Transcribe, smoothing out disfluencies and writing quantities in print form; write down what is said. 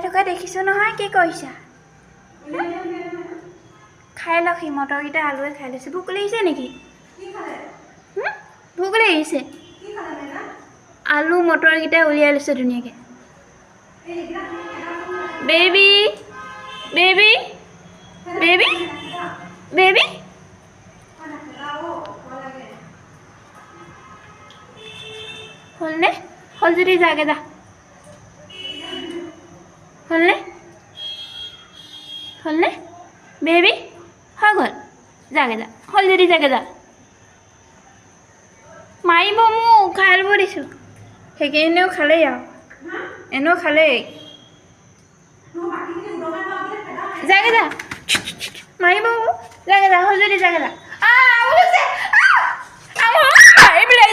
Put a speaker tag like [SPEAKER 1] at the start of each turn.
[SPEAKER 1] থকা দেখিছোঁ নহয় কি কৰিছা খাই লওক সি মটৰকেইটা আলুৱে খাই লৈছে ভোক লাগিছে নেকি ভোক লাগিছে আলু মটৰকেইটা উলিয়াই লৈছে ধুনীয়াকৈ বেবি বেবি বেবি বেবি হ'লনে হ'ল যদি যাগে যা হ'লনে হ'লনে বেবি হৈ গ'ল যাগে যা হ'ল যদি যাগে যা মাৰিব মোক খাই ল'ব দিছোঁ সেইখিনি এনেও খালেই আৰু এনেও খালেই যাগে যা মাৰিব যাগে যা হ'ল যদি যাগে যা এইবিলাক